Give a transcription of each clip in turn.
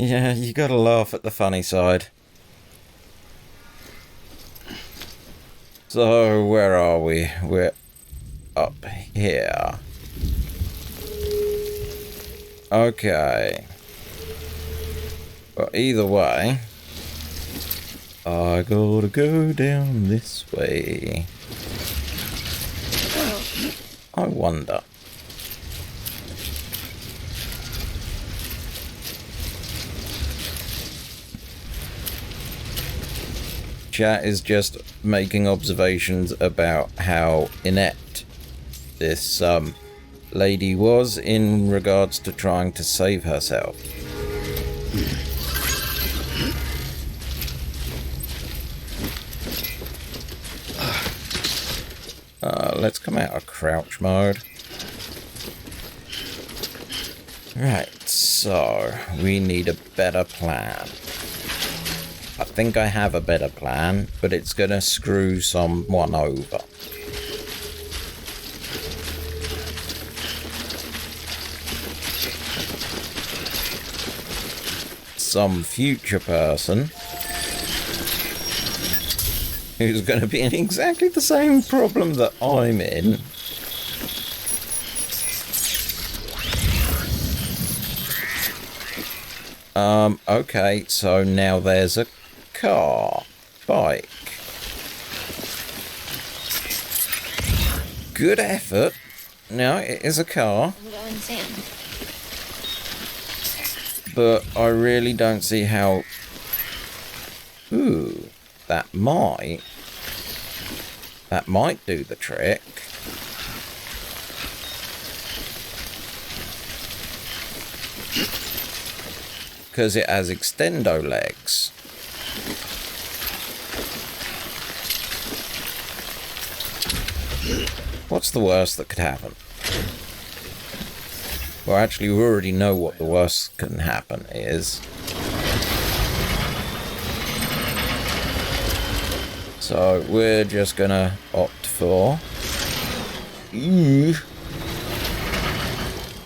Yeah, you gotta laugh at the funny side. So, where are we? We're up here. Okay. Well, either way, I gotta go down this way. I wonder. Chat is just making observations about how inept this lady was in regards to trying to save herself. Let's come out of crouch mode. Right, so we need a better plan. I think I have a better plan, but it's gonna screw someone over. Some future person who's going to be in exactly the same problem that I'm in. Okay, so now there's a bike. Good effort. No, it is a car. I'm going Sam. But I really don't see how... Ooh, that might do the trick. Because it has extendo legs. What's the worst that could happen? Well, actually, we already know what the worst can happen is. So, we're just gonna opt for... Ooh.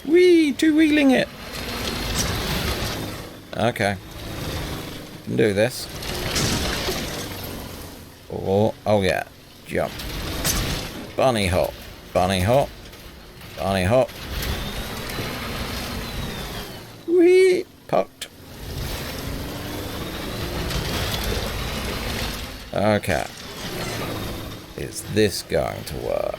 Whee! Two-wheeling it! Okay. Can do this. Oh yeah. Jump. Bunny hop. Bunny hop. Bunny hop. Whee! Pucked. Okay. Is this going to work?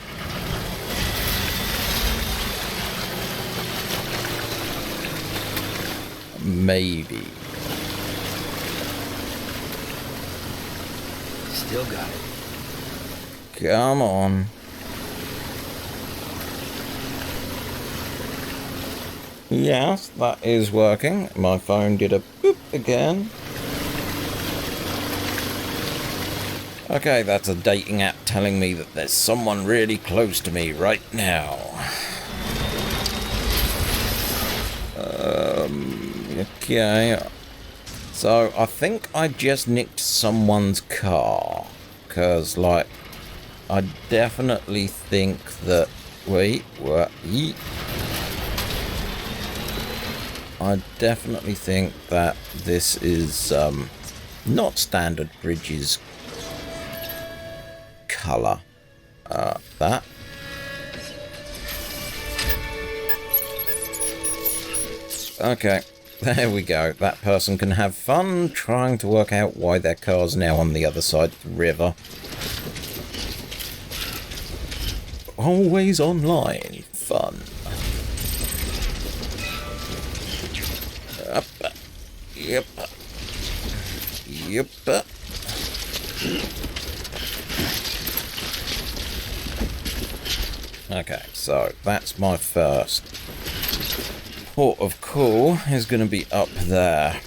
Maybe. Still got it. Come on. Yes, that is working. My phone did a boop again. Okay, that's a dating app telling me that there's someone really close to me right now. Okay. So, I think I just nicked someone's car. Because, like, I definitely think that... Wait, what? I definitely think that this is not standard bridges colour. That. Okay, there we go. That person can have fun trying to work out why their car's now on the other side of the river. Always online fun. Yep. Yep. Okay, so that's my first port of call is going to be up there.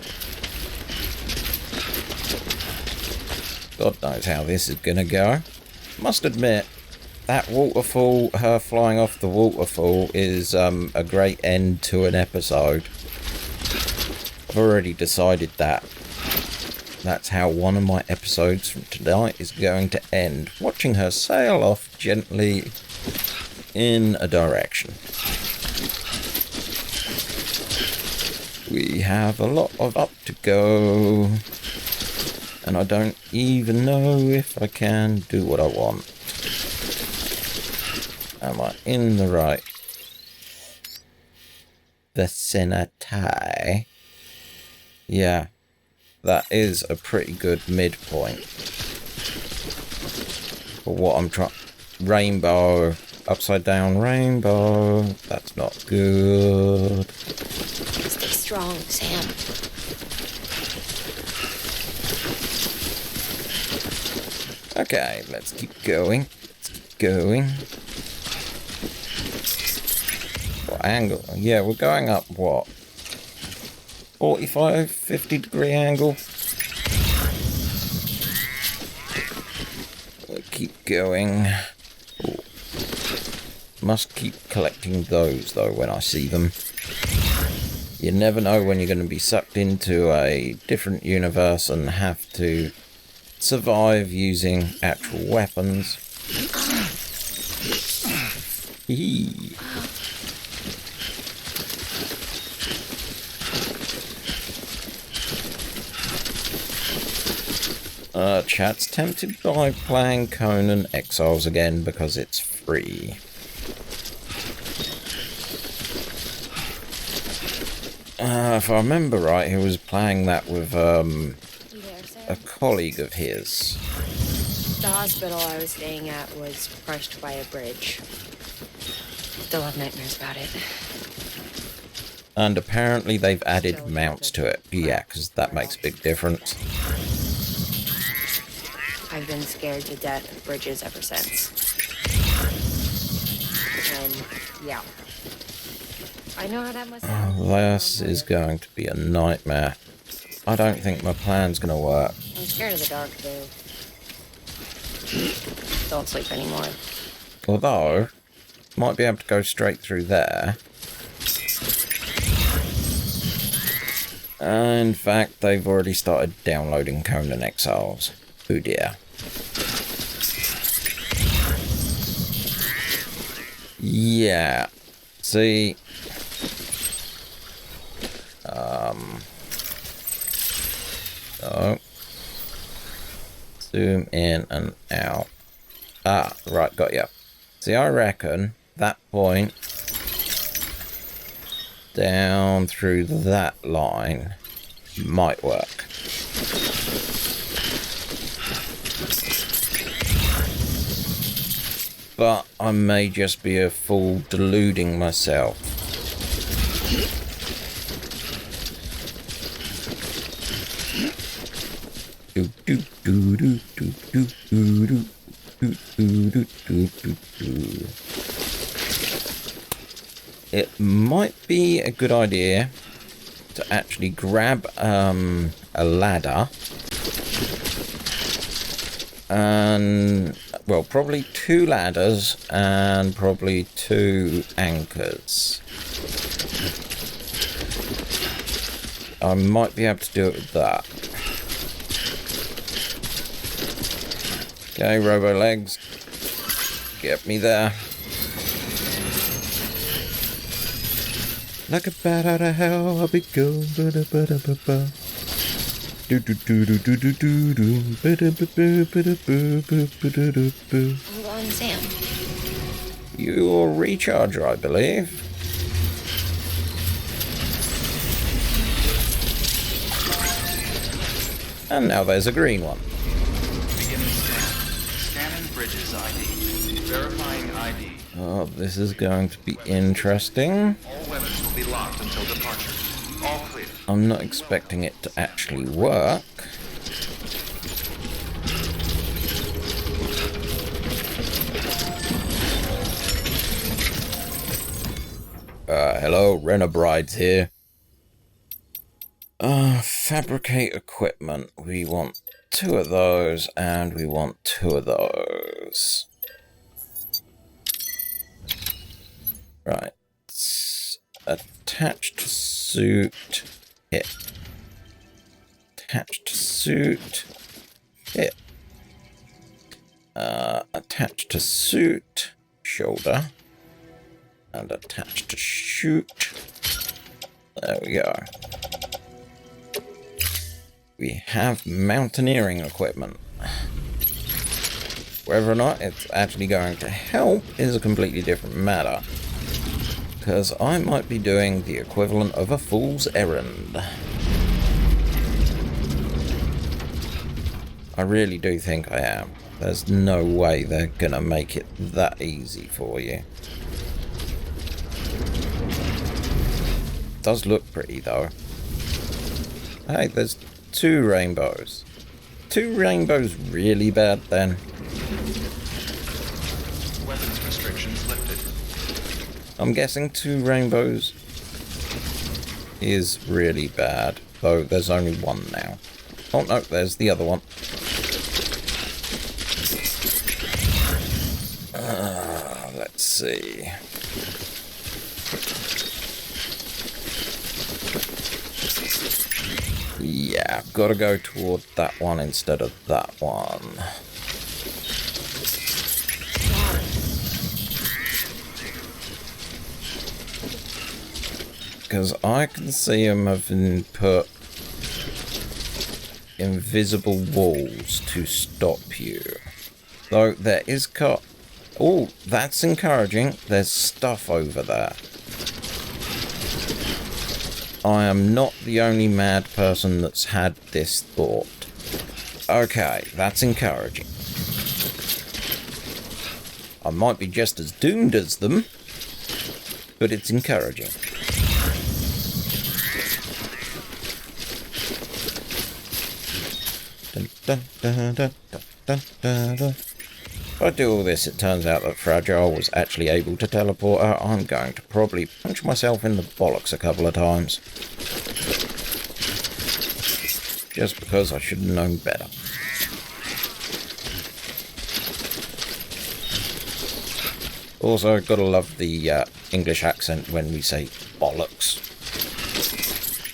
God knows how this is going to go. Must admit, that waterfall, her flying off the waterfall, is a great end to an episode. I've already decided that. That's how one of my episodes from tonight is going to end. Watching her sail off gently in a direction. We have a lot of up to go. And I don't even know if I can do what I want. Am I in the right vicinity? Yeah, that is a pretty good midpoint for what I'm trying. Rainbow, upside down rainbow. That's not good. Stay strong, Sam. Okay, let's keep going. What angle? Yeah, we're going up, what? 45, 50 degree angle? We'll keep going. Ooh. Must keep collecting those, though, when I see them. You never know when you're going to be sucked into a different universe and have to survive using actual weapons. Hee. Chat's tempted by playing Conan Exiles again because it's free. If I remember right, he was playing that with a colleague of his. The hospital I was staying at was crushed by a bridge. Still have nightmares about it. And apparently they've added mounts to it. Yeah, because that makes a big difference. I've been scared to death of bridges ever since. And, yeah. I know how that must sound. This is going to be a nightmare. I don't think my plan's going to work. I'm scared of the dark, too. Don't sleep anymore. Although, might be able to go straight through there. In fact, they've already started downloading Conan Exiles. Oh dear. Yeah. See. So. Zoom in and out. Ah, right, got you. See, I reckon that point down through that line might work. But I may just be a fool deluding myself. Do do do do do do do do do do do do. It might be a good idea to actually grab a ladder and, well, probably 2 ladders and probably 2 anchors. I might be able to do it with that. Okay, Robo Legs, get me there. Like a bat out of hell, I'll be going. Do do do do do do do do do. Hold on, Sam. Your recharger, I believe. And now there's a green one. Beginning scan. Scanning bridges ID. Verifying ID. Oh, this is going to be interesting. All weapons will be locked until departure. All clear. I'm not expecting it to actually work. Hello, Renabrides here. Fabricate equipment. We want 2 of those, and we want 2 of those. Right. Attached suit. Hit. Attached suit. Hit. Attached to suit. Shoulder. And attached to shoot. There we go. we have mountaineering equipment. Whether or not it's actually going to help is a completely different matter, because I might be doing the equivalent of a fool's errand. I really do think I am. There's no way they're gonna make it that easy for you. Does look pretty though. Hey, there's 2 rainbows. 2 rainbows really bad then? Weapons restrictions lifted. I'm guessing 2 rainbows is really bad, though there's only 1 now. Oh no, there's the other one. Let's see. Yeah, I've got to go toward that one instead of that one. Because I can see them having put invisible walls to stop you. Though there is oh, that's encouraging. There's stuff over there. I am not the only mad person that's had this thought. Okay, that's encouraging. I might be just as doomed as them, but it's encouraging. Dun, dun, dun, dun, dun, dun, dun. If I do all this, it turns out that Fragile was actually able to teleport her. I'm going to probably punch myself in the bollocks a couple of times. Just because I should have known better. Also, gotta love the English accent when we say bollocks.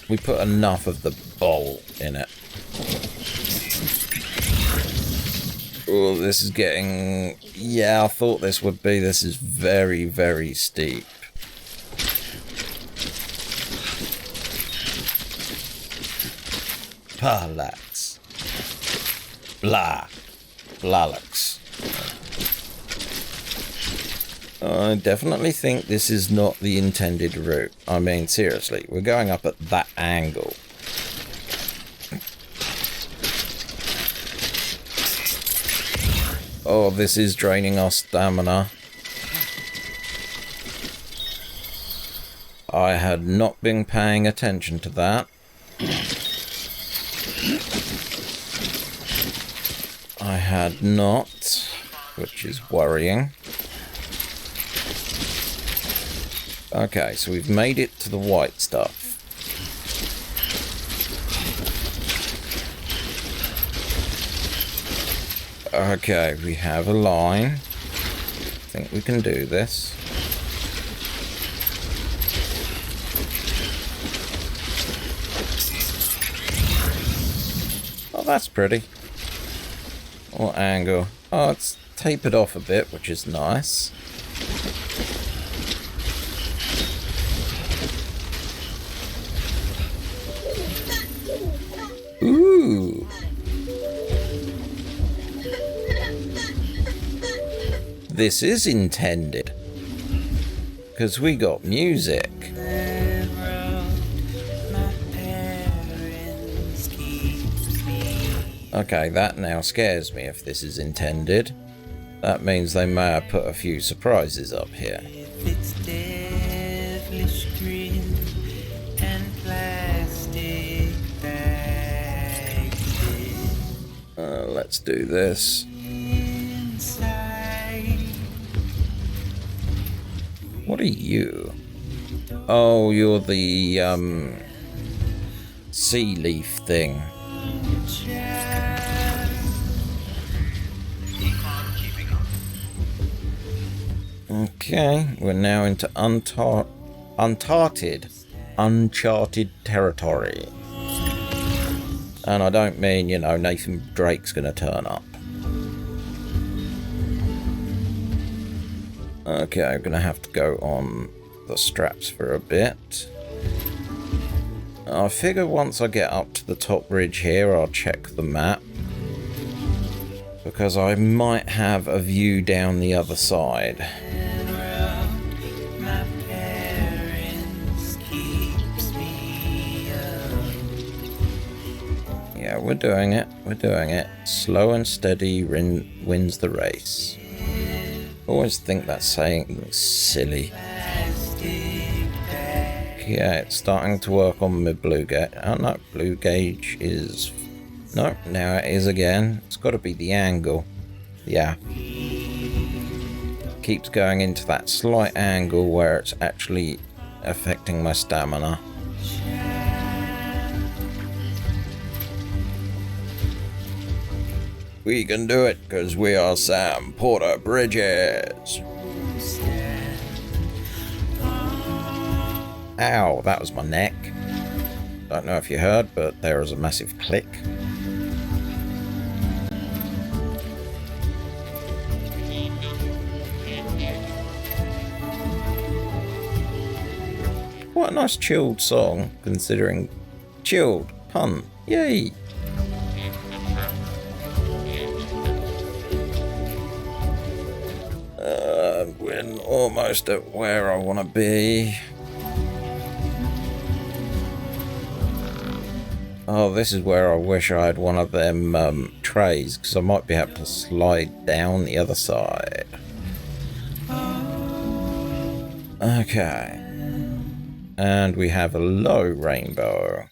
We put enough of the bowl in it. Oh, this is getting... Yeah, I thought this would be. This is very, very steep. Parlax. Blah. Blalax. I definitely think this is not the intended route. I mean, seriously, we're going up at that angle. Oh, this is draining our stamina. I had not been paying attention to that. I had not, which is worrying. Okay, so we've made it to the white stuff. Okay, we have a line. I think we can do this. Oh, that's pretty. What angle? Oh, it's tapered off a bit, which is nice. Ooh. This is intended. Because we got music. Okay, that now scares me if this is intended. That means they may have put a few surprises up here. Let's do this. What are you? Oh, you're the sea leaf thing. Okay, we're now into uncharted territory. And I don't mean, you know, Nathan Drake's gonna turn up. Okay, I'm gonna have to go on the straps for a bit. I figure once I get up to the top bridge here, I'll check the map. Because I might have a view down the other side. Yeah, we're doing it. We're doing it. Slow and steady wins the race. Always think that saying is silly. Yeah, it's starting to work on my blue gauge. Oh no, blue gauge is... No, now it is again. It's got to be the angle. Yeah. Keeps going into that slight angle where it's actually affecting my stamina. We can do it because we are Sam Porter Bridges. Ow, that was my neck. Don't know if you heard, but there was a massive click. What a nice chilled song, considering chilled pun. Yay! We're almost at where I want to be. Oh, this is where I wish I had one of them trays, because I might be able to slide down the other side. Okay. And we have a low rainbow.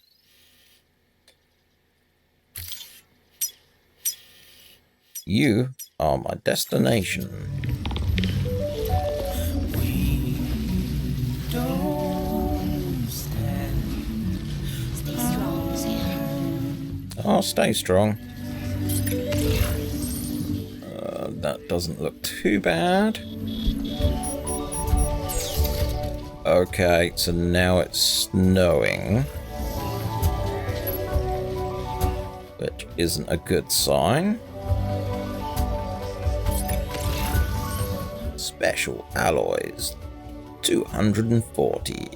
You are my destination. I'll stay strong. That doesn't look too bad. Okay, so now it's snowing. Which isn't a good sign. Special alloys. 240.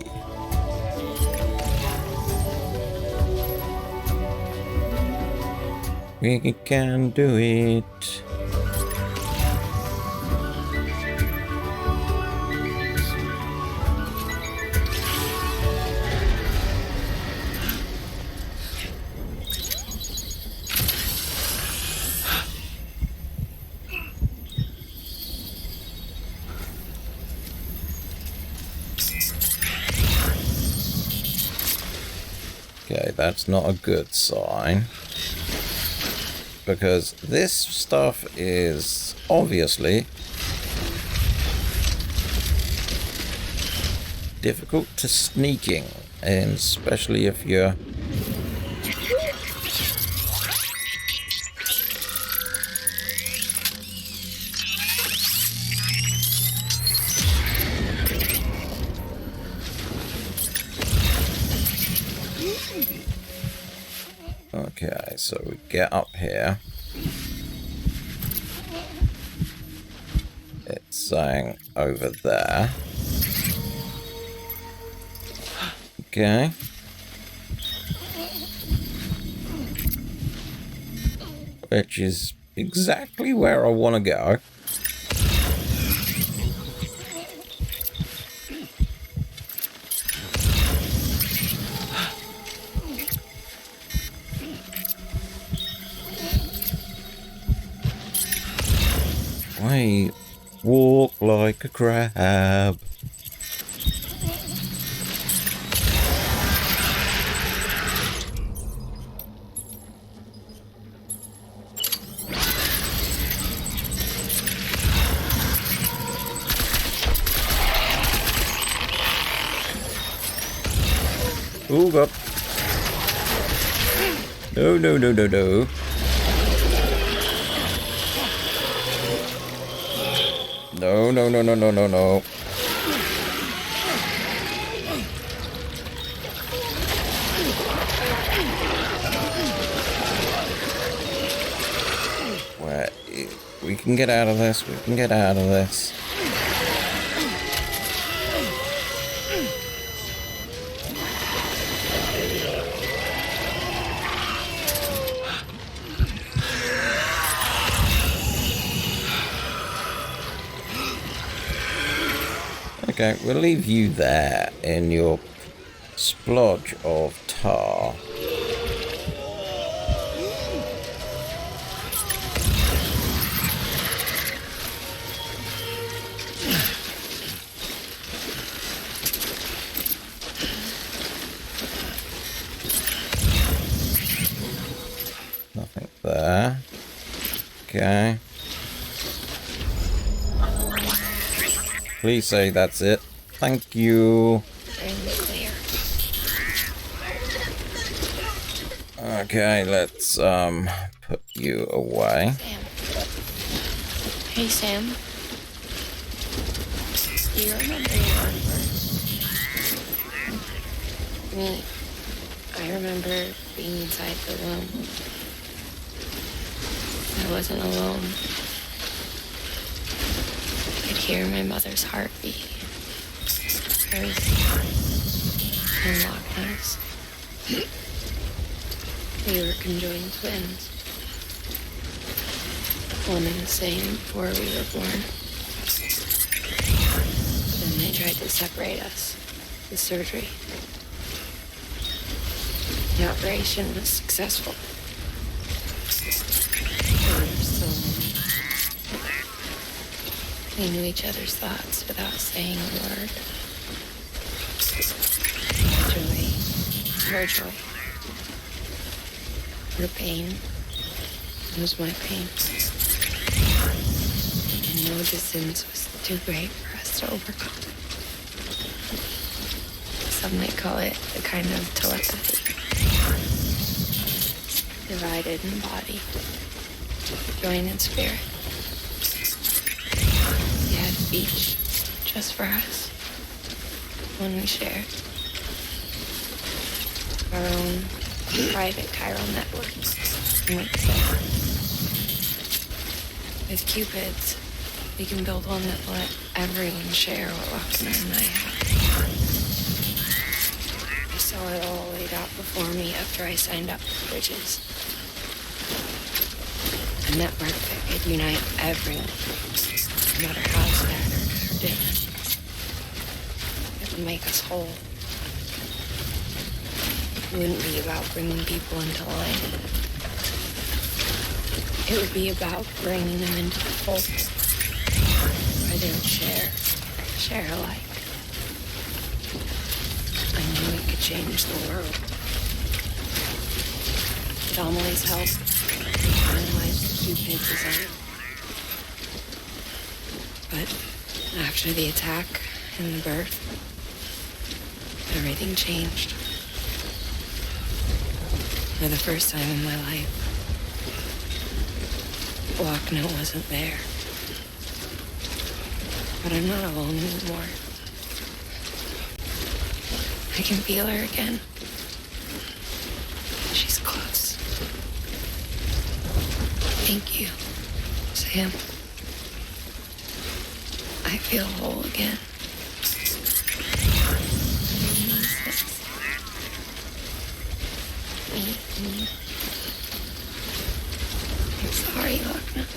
We can do it. Okay, that's not a good sign. Because this stuff is obviously difficult to sneaking, and especially if you're okay, so we get up here. It's saying over there. Okay. Which is exactly where I want to go. Wait, walk like a crab. Oh God. No, no, no, no, no. No, no, no, no, no, no, no. Where we can get out of this. We can get out of this. Okay, we'll leave you there in your splodge of tar. Nothing there. Okay. Please say that's it. Thank you. Very clear. Okay, let's put you away. Sam. Hey, Sam. Do you remember your birth? Me. I remember being inside the womb. I wasn't alone. I could hear my mother's heartbeat. I was in Loch Ness. We were conjoined twins. One and the same before we were born. Then they tried to separate us with surgery. The operation was successful. We were still alone. We knew each other's thoughts without saying a word. My joy, her joy. Her pain was my pain. And no distance was too great for us to overcome. Some might call it a kind of telepathy. Divided in body, joined in spirit. We had a beach just for us. One we shared. Our own private chiral network. With Cupids, we can build one that will let everyone share what Lochner and I have. I saw it all laid out before me after I signed up for Bridges. A network that could unite everyone, no matter how scattered or different. It would make us whole. It wouldn't be about bringing people into line. It would be about bringing them into the fold, where they would share alike. I knew it could change the world. It always helped finalize the Cupid design. But after the attack and the birth, everything changed. For the first time in my life, Lochner wasn't there. But I'm not alone anymore. I can feel her again. She's close. Thank you, Sam. I feel whole again. I'm sorry, Lochner.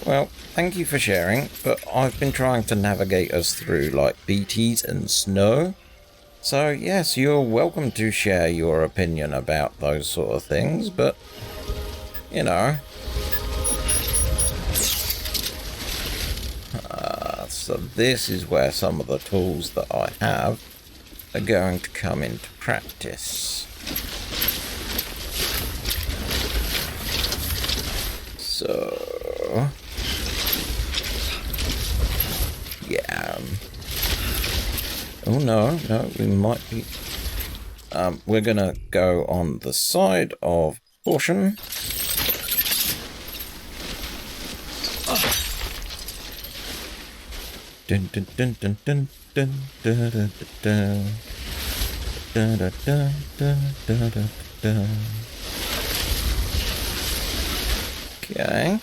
Well, thank you for sharing, but I've been trying to navigate us through like BTs and snow. So yes, you're welcome to share your opinion about those sort of things, but you know. So this is where some of the tools that I have are going to come into practice. So yeah. Oh no, we might be. We're gonna go on the side of caution. Dun dun dun dun dun dun dun dun dun dun dun dun dun dun dun. Okay.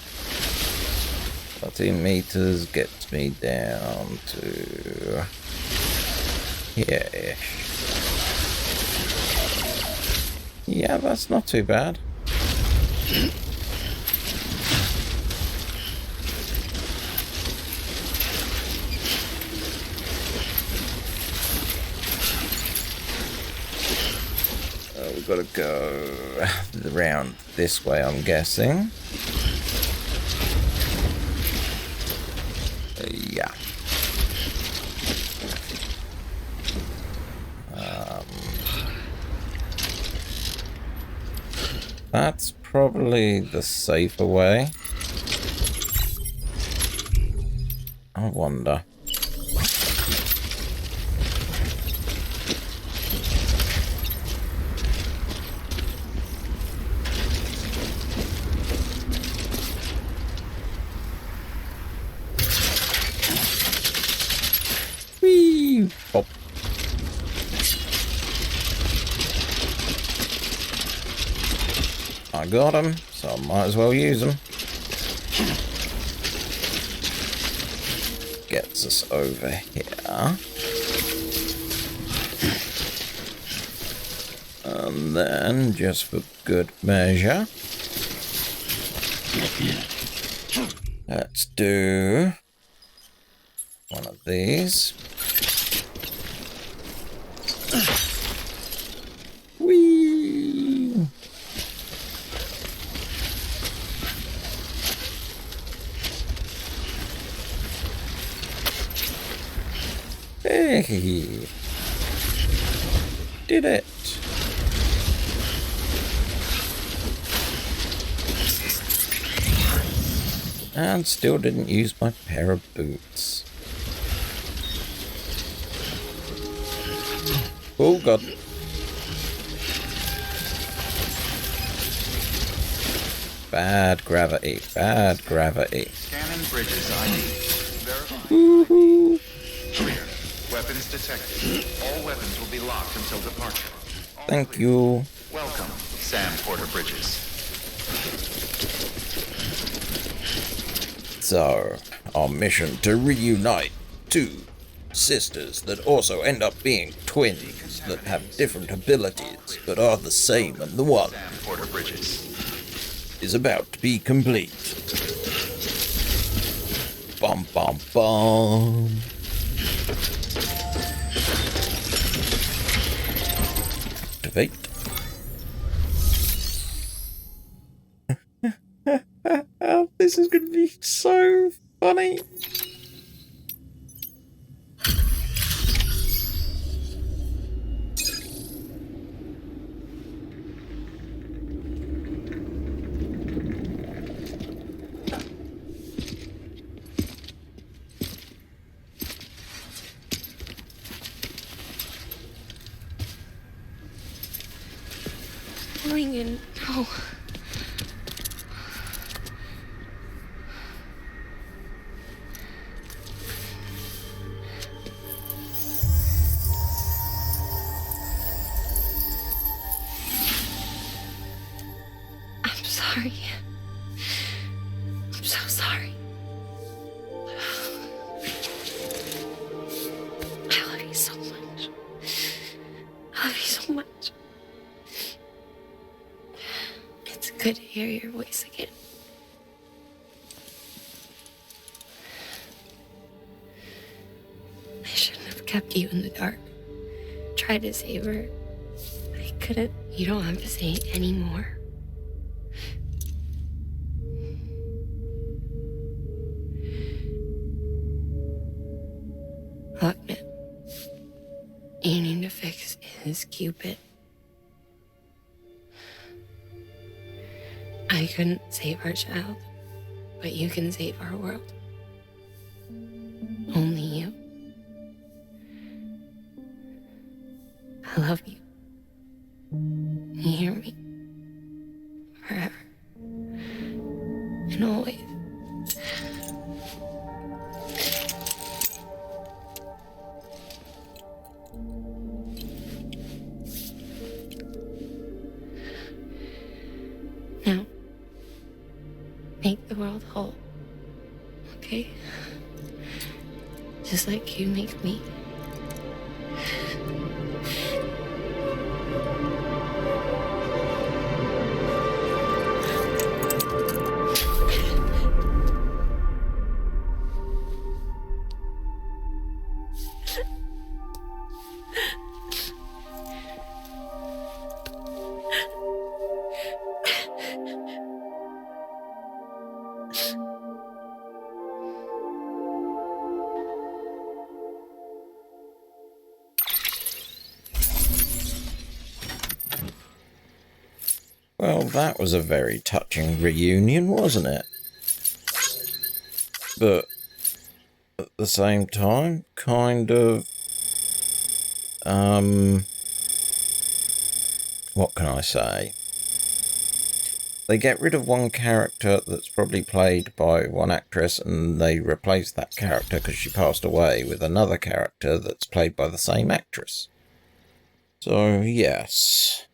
40 meters gets me down to here. Yeah, that's not too bad. we've got to go around this way, I'm guessing. Yeah. That's probably the safer way. I wonder. Whee! Pop. I got him, so I might as well use them. Gets us over here. And then, just for good measure, let's do one of these. Whee! Hey! Did it! And still didn't use my pair of boots. Oh god. Bad gravity, bad gravity. Scanning bridges ID. Verifying. Woohoo! Clear. Weapons detected. All weapons will be locked until departure. All Thank clear. you. Welcome, Sam Porter Bridges. So, our mission to reunite two sisters that also end up being twins that have different abilities but are the same in the one Sam Porter Bridges. is about to be complete. Bum bum bum. Activate. This is going to be so funny. Ringen, no. I'm sorry. I'm so sorry. I love you so much. I love you so much. It's good to hear your voice again. I shouldn't have kept you in the dark. Tried to save her. I couldn't. You don't have to say it anymore. Look, man. You need to fix his Cupid. I couldn't save our child, but you can save our world. Only you. I love you. You hear me? Forever. And always. Now, make the world whole. Okay? Just like you make me. Well, that was a very touching reunion, wasn't it? But at the same time, kind of, what can I say? They get rid of one character that's probably played by one actress, and they replace that character because she passed away with another character that's played by the same actress. So, yes.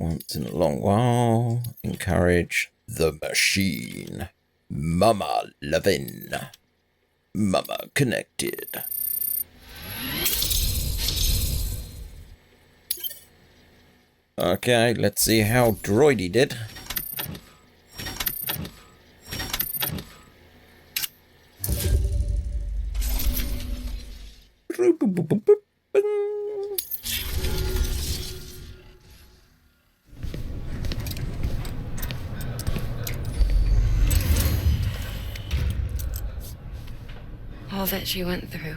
Once in a long while, encourage the machine. Mama lovin'. Mama connected. Okay, let's see how Droidy did. All that she went through,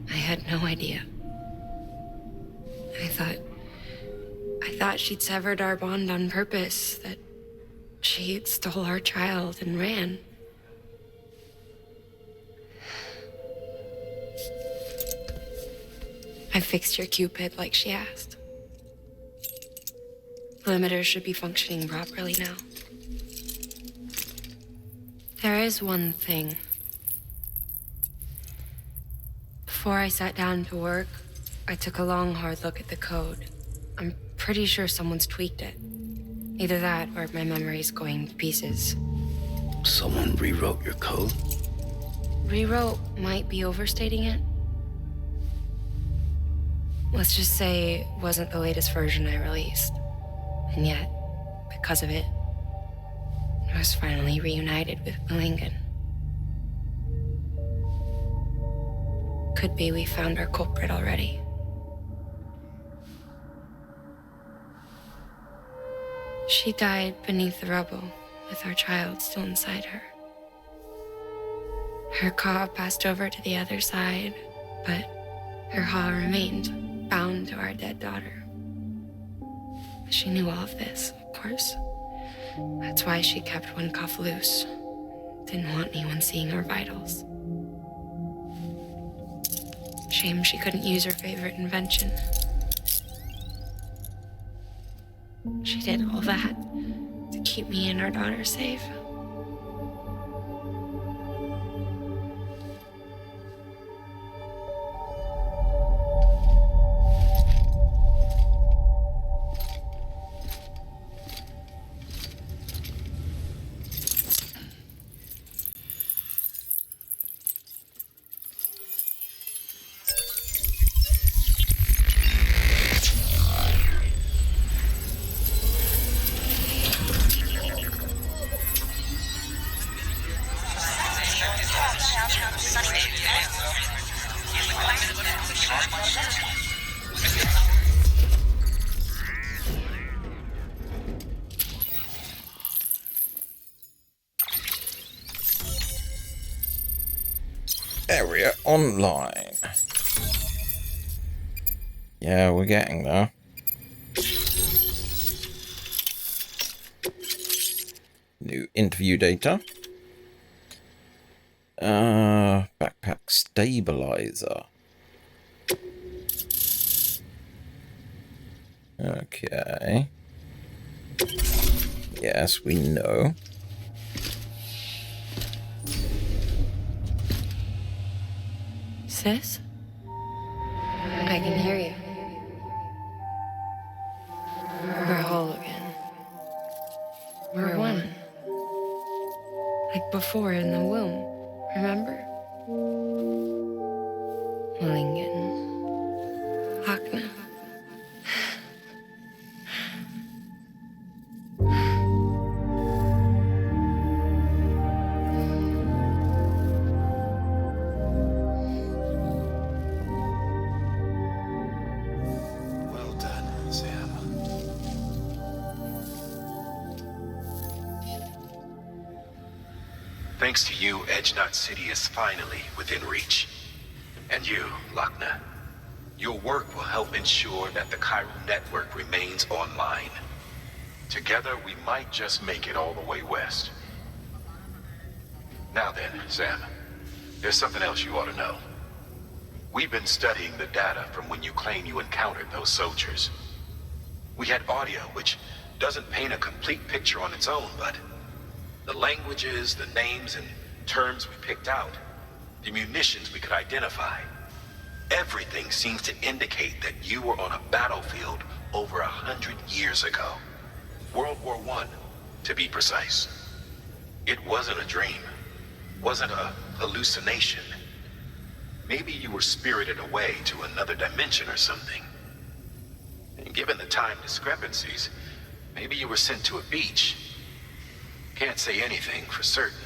I had no idea. I thought she'd severed our bond on purpose, that she stole our child and ran. I fixed your Cupid like she asked. The limiter should be functioning properly now. There is one thing. Before I sat down to work, I took a long, hard look at the code. I'm pretty sure someone's tweaked it. Either that or my memory's going to pieces. Someone rewrote your code? Rewrote might be overstating it. Let's just say it wasn't the latest version I released. And yet, because of it, I was finally reunited with Malingen. Could be we found our culprit already. She died beneath the rubble, with our child still inside her. Her Ka passed over to the other side, but her Ha remained, bound to our dead daughter. She knew all of this, of course. That's why she kept one cuff loose. Didn't want anyone seeing her vitals. Shame she couldn't use her favorite invention. She did all that to keep me and our daughter safe. Area online. Yeah, we're getting there. New interview data. Backpack stabilizer. Okay. Yes, we know. Sis? I can hear you. We're whole again. We're one. Like before in the womb, remember? Malingen. Hakna. Well done, Sam. Thanks to you, Edge Knot City is finally within reach. And you, Lochna. Your work will help ensure that the chiral network remains online. Together, we might just make it all the way west. Now then, Sam, there's something else you ought to know. We've been studying the data from when you claim you encountered those soldiers. We had audio, which doesn't paint a complete picture on its own, but the languages, the names, and terms we picked out, the munitions we could identify, everything seems to indicate that you were on a battlefield over 100 years ago. World War I, to be precise. It wasn't a dream. Wasn't a hallucination. Maybe you were spirited away to another dimension or something. And given the time discrepancies, maybe you were sent to a beach. Can't say anything for certain.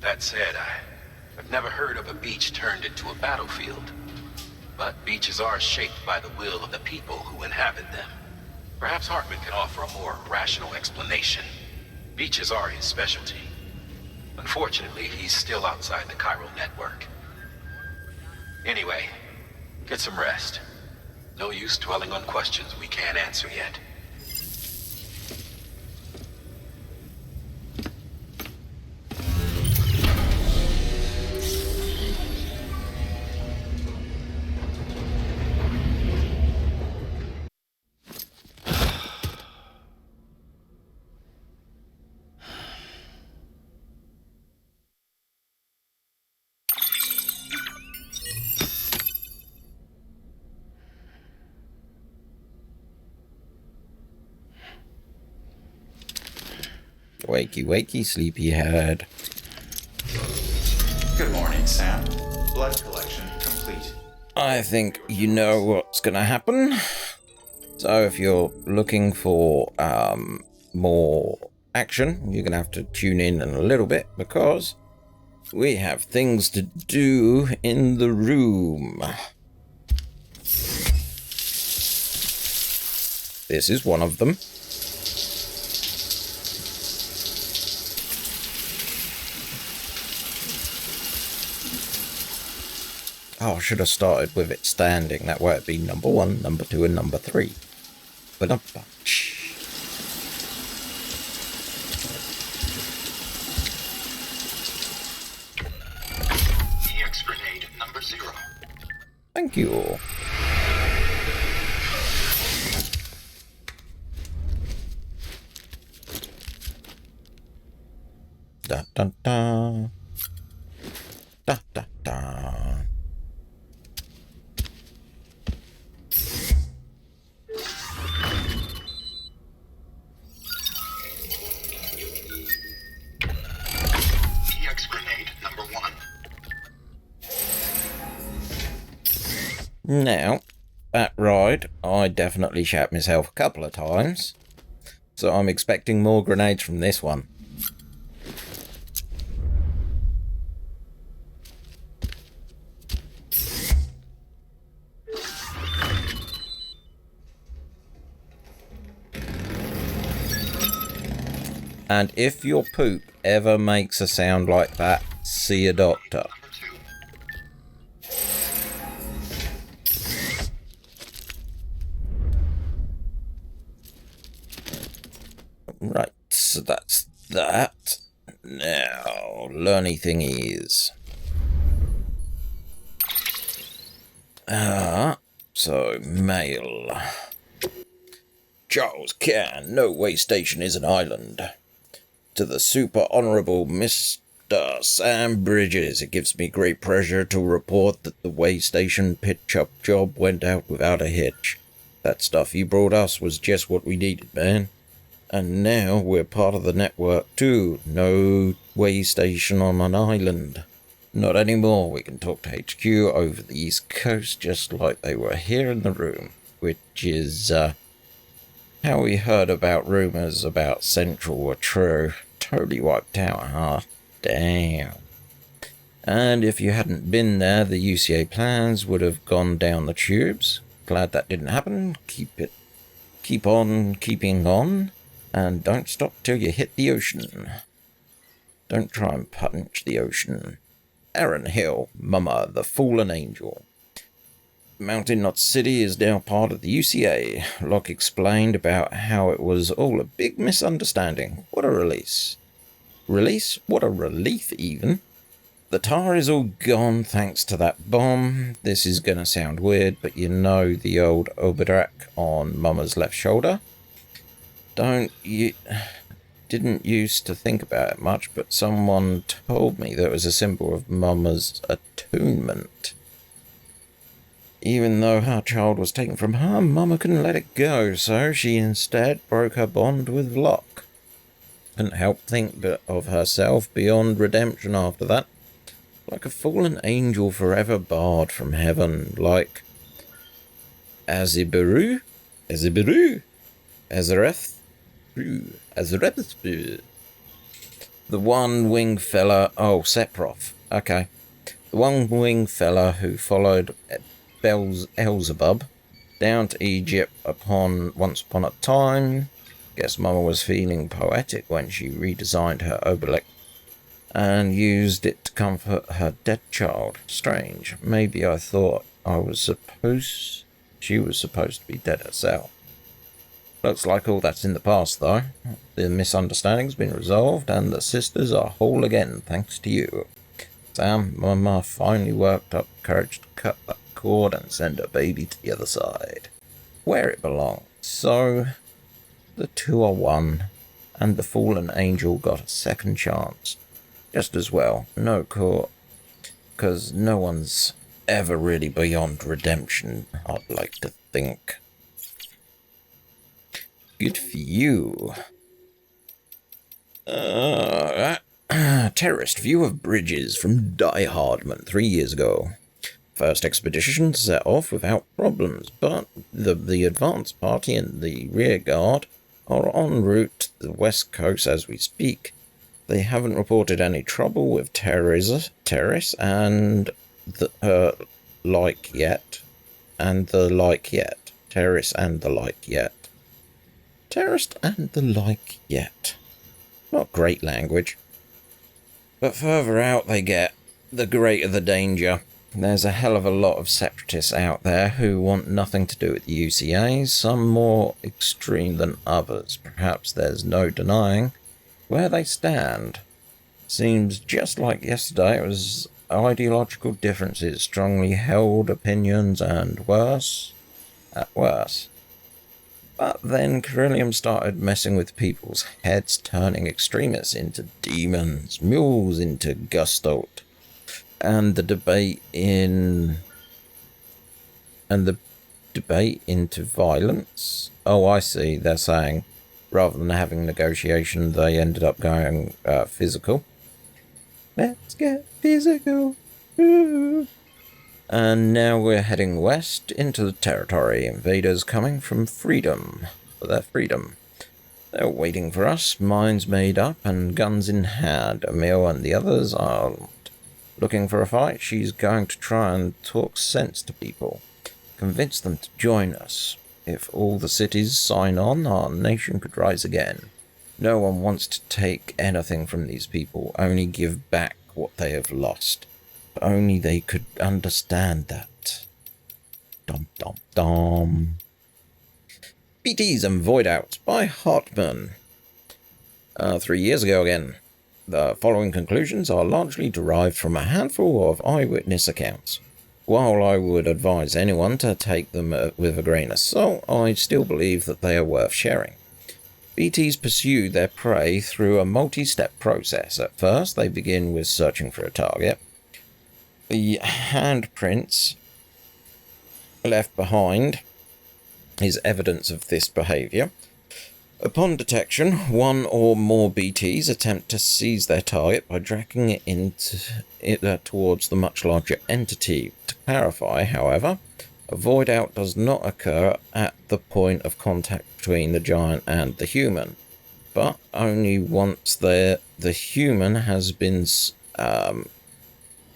That said, I've never heard of a beach turned into a battlefield. But beaches are shaped by the will of the people who inhabit them. Perhaps Hartman can offer a more rational explanation. Beaches are his specialty. Unfortunately, he's still outside the chiral network. Anyway, get some rest. No use dwelling on questions we can't answer yet. Wakey, wakey, sleepyhead. Good morning, Sam. Blood collection complete. I think you know what's gonna happen. So if you're looking for more action, you're gonna have to tune in a little bit because we have things to do in the room. This is one of them. Oh, I should have started with it standing. That way it'd be number 1, number 2, and number 3. But a bunch. EX grenade number 0. Thank you. Da da da. Da da da. EX grenade number 1. Now, that ride, I definitely shat myself a couple of times. So I'm expecting more grenades from this one. And if your poop ever makes a sound like that, see a doctor. Number 2. Right, so that's that. Now, learny thingies. So mail. Charles Can, no way station is an island. To the super honourable Mr. Sam Bridges, it gives me great pleasure to report that the way station pitch-up job went out without a hitch. That stuff you brought us was just what we needed, man. And now we're part of the network too. No way station on an island. Not anymore. We can talk to HQ over the East Coast just like they were here in the room. Which is, how we heard about rumours about Central were true. Totally wiped out, huh? Damn. And if you hadn't been there, the UCA plans would have gone down the tubes. Glad that didn't happen. Keep on keeping on. And don't stop till you hit the ocean. Don't try and punch the ocean. Aaron Hill, Mama, the Fallen Angel. Mountain Knot City is now part of the UCA. Locke explained about how it was all a big misunderstanding. What a release. Release? What a relief, even. The tar is all gone thanks to that bomb. This is gonna sound weird, but you know the old Obadrak on Mama's left shoulder? Didn't used to think about it much, but someone told me that it was a symbol of Mama's atonement. Even though her child was taken from her, Mama couldn't let it go, so she instead broke her bond with Locke. Couldn't help think of herself beyond redemption after that. Like a fallen angel forever barred from heaven, like Azereth? The one-winged fella... Oh, Sephiroth. Okay. The one-winged fella who followed Beelzebub down to Egypt once upon a time. Guess Mama was feeling poetic when she redesigned her obelisk and used it to comfort her dead child. Strange. Maybe I thought she was supposed to be dead herself. Looks like all that's in the past, though. The misunderstanding's been resolved, and the sisters are whole again, thanks to you. Sam, Mama finally worked up courage to cut that cord and send her baby to the other side, where it belongs. So, the two are one, and the fallen angel got a second chance. Just as well, no court, because no one's ever really beyond redemption, I'd like to think. Good for you. Terrorist view of bridges from Die Hardman 3 years ago. First expedition set off without problems, but the advance party and the rear guard are en route to the west coast as we speak. They haven't reported any trouble with terrorists and the like yet. Terrorists and the like yet. Terrorist and the like yet. Not great language. But further out they get, the greater the danger. There's a hell of a lot of separatists out there who want nothing to do with the UCA, some more extreme than others. Perhaps there's no denying where they stand. Seems just like yesterday it was ideological differences, strongly held opinions, and worse. But then Carillium started messing with people's heads, turning extremists into demons, mules into Gustalt, and the debate into violence. Oh, I see. They're saying rather than having negotiation, they ended up going physical. Let's get physical. Ooh. And now we're heading west into the territory. Invaders coming from freedom. For their freedom. They're waiting for us, minds made up and guns in hand. Emil and the others aren't looking for a fight. She's going to try and talk sense to people. Convince them to join us. If all the cities sign on, our nation could rise again. No one wants to take anything from these people, only give back what they have lost. If only they could understand that. Dum dum dum. BTs and Void Outs by Hartman. 3 years ago again. The following conclusions are largely derived from a handful of eyewitness accounts. While I would advise anyone to take them with a grain of salt, I still believe that they are worth sharing. BTs pursue their prey through a multi-step process. At first, they begin with searching for a target. The handprints left behind is evidence of this behaviour. Upon detection, one or more BTs attempt to seize their target by dragging it towards the much larger entity. To clarify, however, a void out does not occur at the point of contact between the giant and the human, but only once the human has been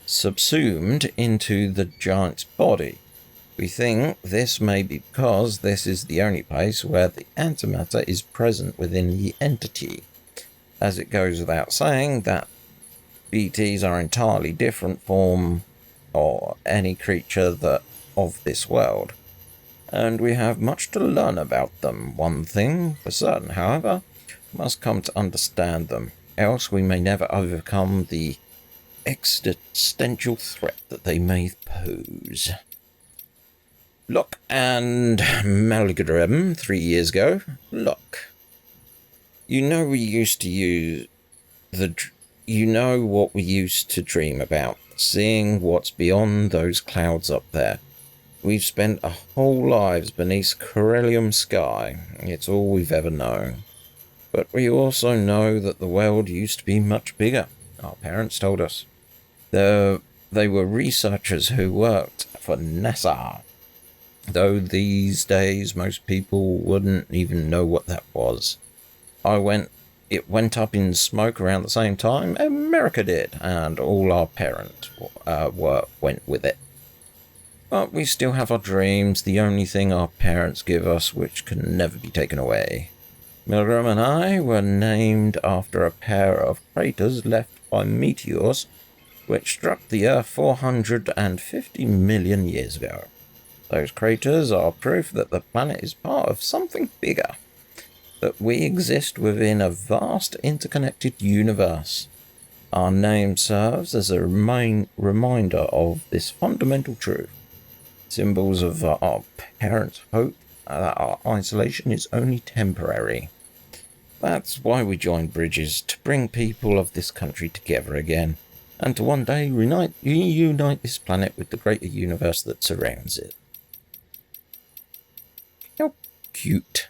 subsumed into the giant's body. We think this may be because this is the only place where the antimatter is present within the entity. As it goes without saying that BTs are entirely different from or any creature that of this world, and we have much to learn about them. One thing for certain, however, must come to understand them, else we may never overcome the existential threat that they may pose. Look, and Malgrim 3 years ago. Look. You know we used to use you know what we used to dream about, seeing what's beyond those clouds up there. We've spent our whole lives beneath Corellium sky. It's all we've ever known. But we also know that the world used to be much bigger. Our parents told us. They were researchers who worked for NASA. Though these days most people wouldn't even know what that was. It went up in smoke around the same time America did, and all our parents went with it. But we still have our dreams, the only thing our parents give us which can never be taken away. Milgram and I were named after a pair of craters left by meteors which struck the Earth 450 million years ago. Those craters are proof that the planet is part of something bigger, that we exist within a vast interconnected universe. Our name serves as a reminder of this fundamental truth. Symbols of our parents' hope that our isolation is only temporary. That's why we join bridges, to bring people of this country together again, and to one day reunite this planet with the greater universe that surrounds it. How cute.